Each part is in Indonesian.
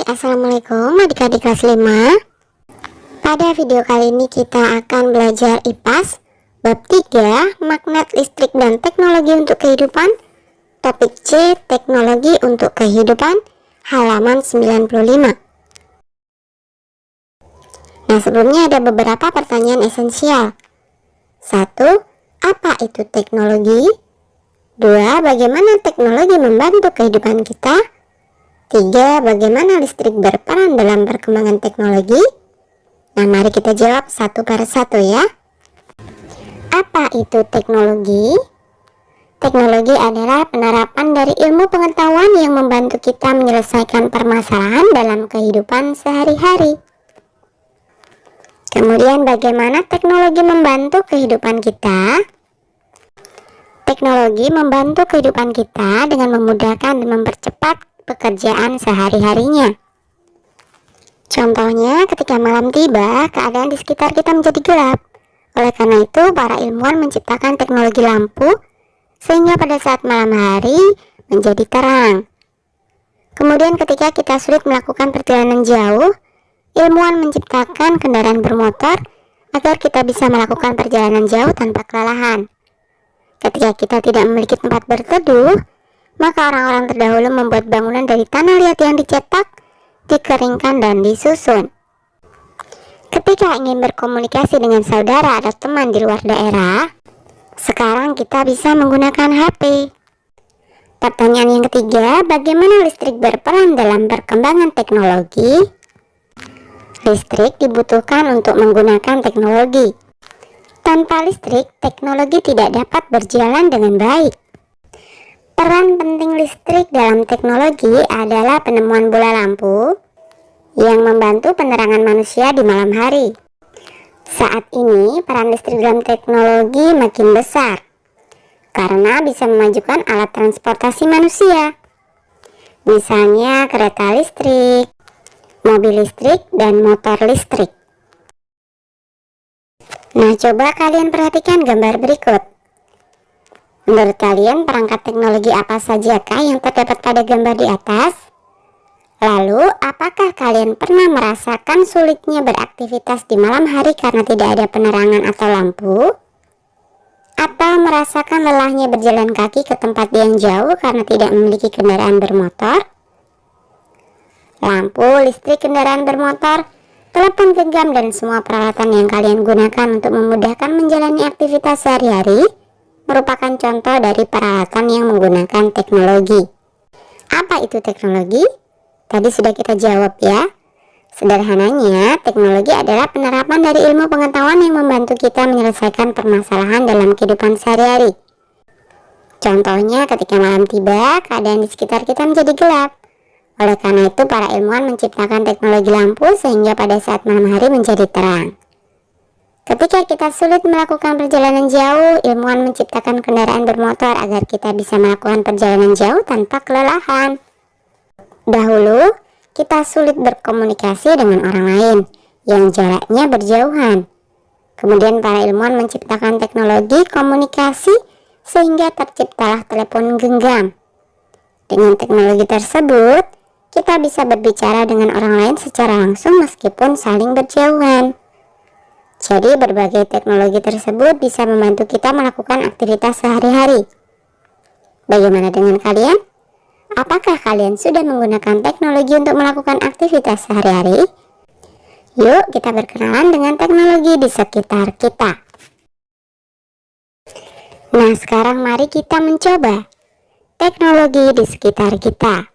Assalamualaikum adik-adik kelas 5. Pada video kali ini kita akan belajar IPAS Bab 3, Magnet Listrik dan Teknologi untuk Kehidupan. Topik C, Teknologi untuk Kehidupan, halaman 95. Nah, sebelumnya ada beberapa pertanyaan esensial. 1. Apa itu teknologi? 2. Bagaimana teknologi membantu kehidupan kita? 3. Bagaimana listrik berperan dalam perkembangan teknologi? Nah, mari kita jawab satu per satu ya. Apa itu teknologi? Teknologi adalah penerapan dari ilmu pengetahuan yang membantu kita menyelesaikan permasalahan dalam kehidupan sehari-hari. Kemudian bagaimana teknologi membantu kehidupan kita? Teknologi membantu kehidupan kita dengan memudahkan dan mempercepat pekerjaan sehari-harinya. Contohnya, ketika malam tiba, keadaan di sekitar kita menjadi gelap. Oleh karena itu, para ilmuwan menciptakan teknologi lampu sehingga pada saat malam hari menjadi terang. Kemudian ketika kita sulit melakukan perjalanan jauh, ilmuwan menciptakan kendaraan bermotor agar kita bisa melakukan perjalanan jauh tanpa kelelahan. Ketika kita tidak memiliki tempat berteduh, maka orang-orang terdahulu membuat bangunan dari tanah liat yang dicetak, dikeringkan, dan disusun. Ketika ingin berkomunikasi dengan saudara atau teman di luar daerah, sekarang kita bisa menggunakan HP. Pertanyaan yang ketiga, bagaimana listrik berperan dalam perkembangan teknologi? Listrik dibutuhkan untuk menggunakan teknologi. Tanpa listrik, teknologi tidak dapat berjalan dengan baik. Peran penting listrik dalam teknologi adalah penemuan bola lampu yang membantu penerangan manusia di malam hari. Saat ini, peran listrik dalam teknologi makin besar karena bisa memajukan alat transportasi manusia. Misalnya kereta listrik, mobil listrik, dan motor listrik. Nah, coba kalian perhatikan gambar berikut. Menurut kalian, perangkat teknologi apa sajakah yang terdapat pada gambar di atas? Lalu, apakah kalian pernah merasakan sulitnya beraktivitas di malam hari karena tidak ada penerangan atau lampu? Atau merasakan lelahnya berjalan kaki ke tempat yang jauh karena tidak memiliki kendaraan bermotor? Lampu, listrik, kendaraan bermotor, telepon genggam, dan semua peralatan yang kalian gunakan untuk memudahkan menjalani aktivitas sehari-hari merupakan contoh dari peralatan yang menggunakan teknologi. Apa itu teknologi? Tadi sudah kita jawab ya. Sederhananya, teknologi adalah penerapan dari ilmu pengetahuan yang membantu kita menyelesaikan permasalahan dalam kehidupan sehari-hari. Contohnya, ketika malam tiba, keadaan di sekitar kita menjadi gelap. Oleh karena itu, para ilmuwan menciptakan teknologi lampu sehingga pada saat malam hari menjadi terang. Ketika kita sulit melakukan perjalanan jauh, ilmuwan menciptakan kendaraan bermotor agar kita bisa melakukan perjalanan jauh tanpa kelelahan. Dahulu, kita sulit berkomunikasi dengan orang lain yang jaraknya berjauhan. Kemudian para ilmuwan menciptakan teknologi komunikasi sehingga terciptalah telepon genggam. Dengan teknologi tersebut, kita bisa berbicara dengan orang lain secara langsung meskipun saling berjauhan. Jadi berbagai teknologi tersebut bisa membantu kita melakukan aktivitas sehari-hari. Bagaimana dengan kalian? Apakah kalian sudah menggunakan teknologi untuk melakukan aktivitas sehari-hari? Yuk kita berkenalan dengan teknologi di sekitar kita. Nah, sekarang mari kita mencoba teknologi di sekitar kita.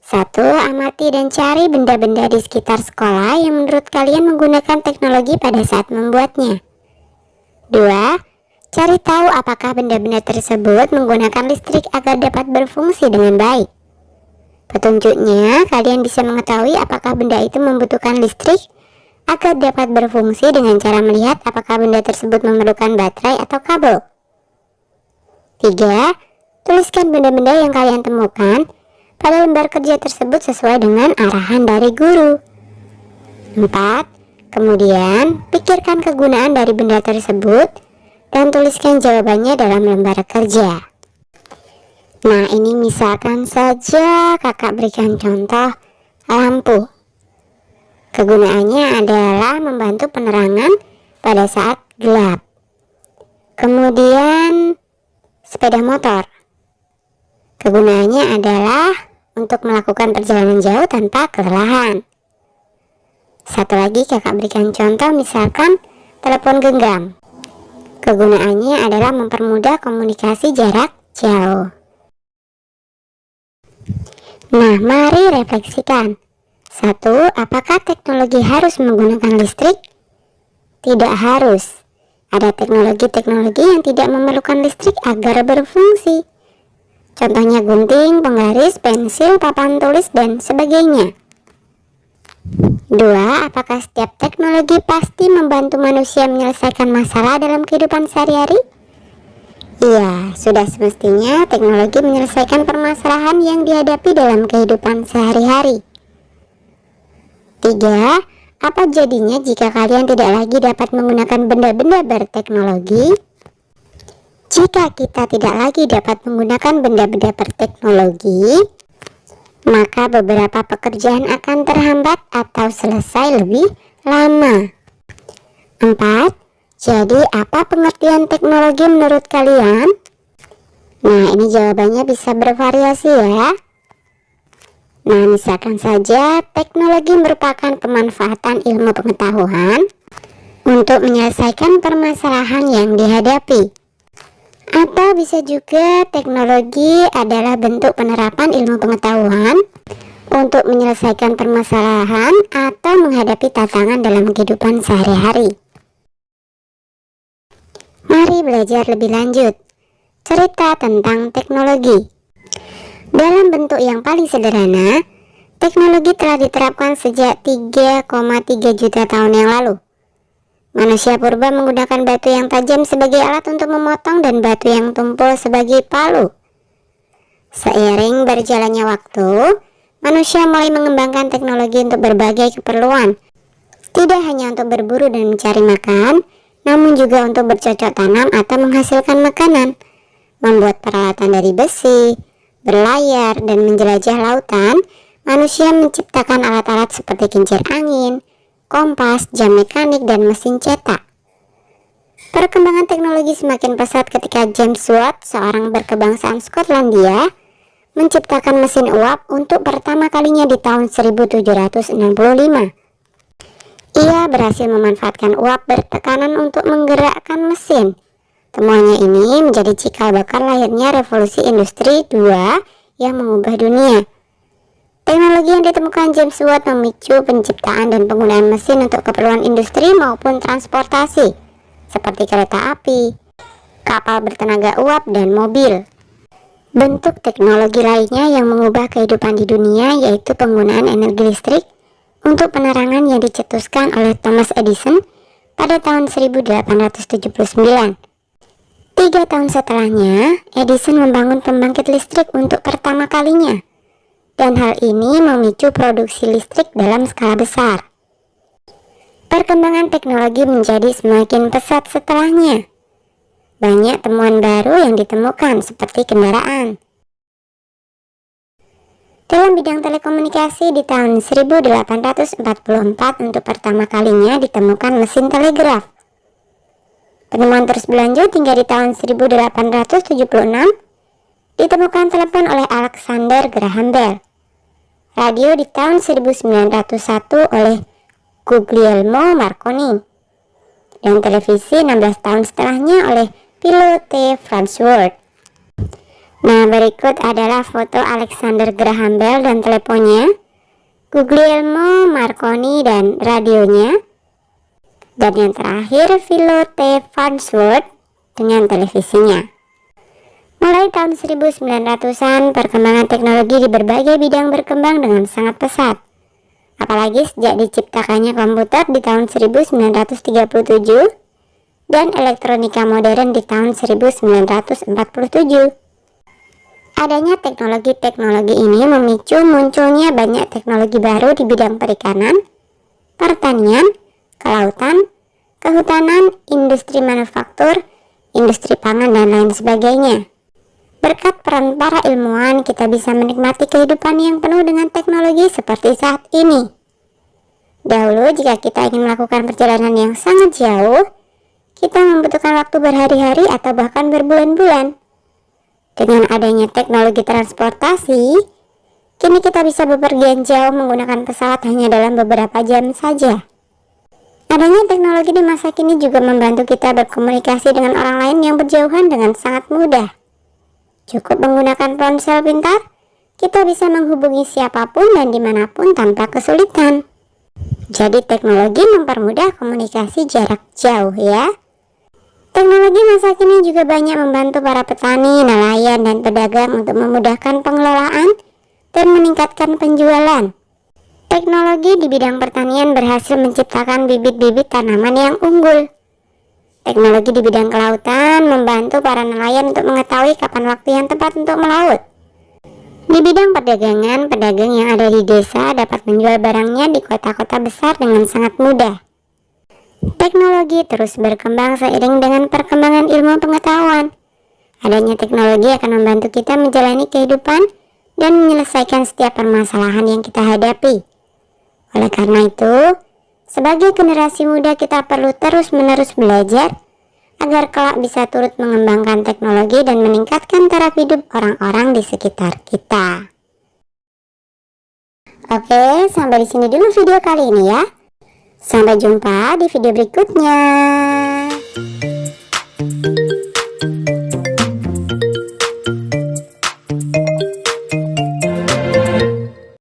1. Amati dan cari benda-benda di sekitar sekolah yang menurut kalian menggunakan teknologi pada saat membuatnya. 2. Cari tahu apakah benda-benda tersebut menggunakan listrik agar dapat berfungsi dengan baik. Petunjuknya, kalian bisa mengetahui apakah benda itu membutuhkan listrik agar dapat berfungsi dengan cara melihat apakah benda tersebut memerlukan baterai atau kabel. 3. Tuliskan benda-benda yang kalian temukan pada lembar kerja tersebut sesuai dengan arahan dari guru. 4. Kemudian, pikirkan kegunaan dari benda tersebut dan tuliskan jawabannya dalam lembar kerja. Nah, ini misalkan saja kakak berikan contoh lampu. Kegunaannya adalah membantu penerangan pada saat gelap. Kemudian sepeda motor. Kegunaannya adalah untuk melakukan perjalanan jauh tanpa kelelahan. Satu lagi kakak berikan contoh, misalkan telepon genggam. Kegunaannya adalah mempermudah komunikasi jarak jauh. Nah, mari refleksikan. 1. Apakah teknologi harus menggunakan listrik? Tidak harus. Ada teknologi-teknologi yang tidak memerlukan listrik agar berfungsi. Contohnya gunting, penggaris, pensil, papan tulis, dan sebagainya. 2. Apakah setiap teknologi pasti membantu manusia menyelesaikan masalah dalam kehidupan sehari-hari? Iya, sudah semestinya teknologi menyelesaikan permasalahan yang dihadapi dalam kehidupan sehari-hari. 3. Apa jadinya jika kalian tidak lagi dapat menggunakan benda-benda berteknologi? Jika kita tidak lagi dapat menggunakan benda-benda berteknologi, maka beberapa pekerjaan akan terhambat atau selesai lebih lama. 4. Jadi apa pengertian teknologi menurut kalian? Nah, ini jawabannya bisa bervariasi ya. Nah, misalkan saja teknologi merupakan pemanfaatan ilmu pengetahuan untuk menyelesaikan permasalahan yang dihadapi. Atau bisa juga teknologi adalah bentuk penerapan ilmu pengetahuan untuk menyelesaikan permasalahan atau menghadapi tantangan dalam kehidupan sehari-hari. Mari belajar lebih lanjut. Cerita tentang teknologi. Dalam bentuk yang paling sederhana, teknologi telah diterapkan sejak 3,3 juta tahun yang lalu. Manusia purba menggunakan batu yang tajam sebagai alat untuk memotong dan batu yang tumpul sebagai palu. Seiring berjalannya waktu, manusia mulai mengembangkan teknologi untuk berbagai keperluan. Tidak hanya untuk berburu dan mencari makan, namun juga untuk bercocok tanam atau menghasilkan makanan, membuat peralatan dari besi, berlayar, dan menjelajah lautan. Manusia menciptakan alat-alat seperti kincir angin, kompas, jam mekanik, dan mesin cetak. Perkembangan teknologi semakin pesat ketika James Watt, seorang berkebangsaan Skotlandia, menciptakan mesin uap untuk pertama kalinya di tahun 1765. Ia berhasil memanfaatkan uap bertekanan untuk menggerakkan mesin. Temuannya ini menjadi cikal bakal lahirnya revolusi industri 2 yang mengubah dunia. Teknologi yang ditemukan James Watt memicu penciptaan dan penggunaan mesin untuk keperluan industri maupun transportasi, seperti kereta api, kapal bertenaga uap, dan mobil. Bentuk teknologi lainnya yang mengubah kehidupan di dunia yaitu penggunaan energi listrik untuk penerangan yang dicetuskan oleh Thomas Edison pada tahun 1879. 3 tahun setelahnya, Edison membangun pembangkit listrik untuk pertama kalinya, dan hal ini memicu produksi listrik dalam skala besar. Perkembangan teknologi menjadi semakin pesat setelahnya. Banyak temuan baru yang ditemukan seperti kendaraan. Dalam bidang telekomunikasi di tahun 1844 untuk pertama kalinya ditemukan mesin telegraf. Penemuan terus berlanjut hingga di tahun 1876 ditemukan telepon oleh Alexander Graham Bell. Radio di tahun 1901 oleh Guglielmo Marconi. Dan televisi 16 tahun setelahnya oleh Philo T. Farnsworth. Nah, berikut adalah foto Alexander Graham Bell dan teleponnya, Guglielmo Marconi dan radionya, dan yang terakhir Philo T. Farnsworth dengan televisinya. Mulai tahun 1900-an, perkembangan teknologi di berbagai bidang berkembang dengan sangat pesat. Apalagi sejak diciptakannya komputer di tahun 1937 dan elektronika modern di tahun 1947. Adanya teknologi-teknologi ini memicu munculnya banyak teknologi baru di bidang perikanan, pertanian, kelautan, kehutanan, industri manufaktur, industri pangan, dan lain sebagainya. Berkat peran para ilmuwan, kita bisa menikmati kehidupan yang penuh dengan teknologi seperti saat ini. Dahulu, jika kita ingin melakukan perjalanan yang sangat jauh, kita membutuhkan waktu berhari-hari atau bahkan berbulan-bulan. Dengan adanya teknologi transportasi, kini kita bisa bepergian jauh menggunakan pesawat hanya dalam beberapa jam saja. Adanya teknologi di masa kini juga membantu kita berkomunikasi dengan orang lain yang berjauhan dengan sangat mudah. Cukup menggunakan ponsel pintar, kita bisa menghubungi siapapun dan dimanapun tanpa kesulitan. Jadi teknologi mempermudah komunikasi jarak jauh ya. Teknologi masa kini juga banyak membantu para petani, nelayan, dan pedagang untuk memudahkan pengelolaan dan meningkatkan penjualan. Teknologi di bidang pertanian berhasil menciptakan bibit-bibit tanaman yang unggul. Teknologi di bidang kelautan membantu para nelayan untuk mengetahui kapan waktu yang tepat untuk melaut. Di bidang perdagangan, pedagang yang ada di desa dapat menjual barangnya di kota-kota besar dengan sangat mudah. Teknologi terus berkembang seiring dengan perkembangan ilmu pengetahuan. Adanya teknologi akan membantu kita menjalani kehidupan dan menyelesaikan setiap permasalahan yang kita hadapi. Oleh karena itu, sebagai generasi muda kita perlu terus-menerus belajar agar kelak bisa turut mengembangkan teknologi dan meningkatkan taraf hidup orang-orang di sekitar kita. Oke, sampai di sini dulu video kali ini ya. Sampai jumpa di video berikutnya.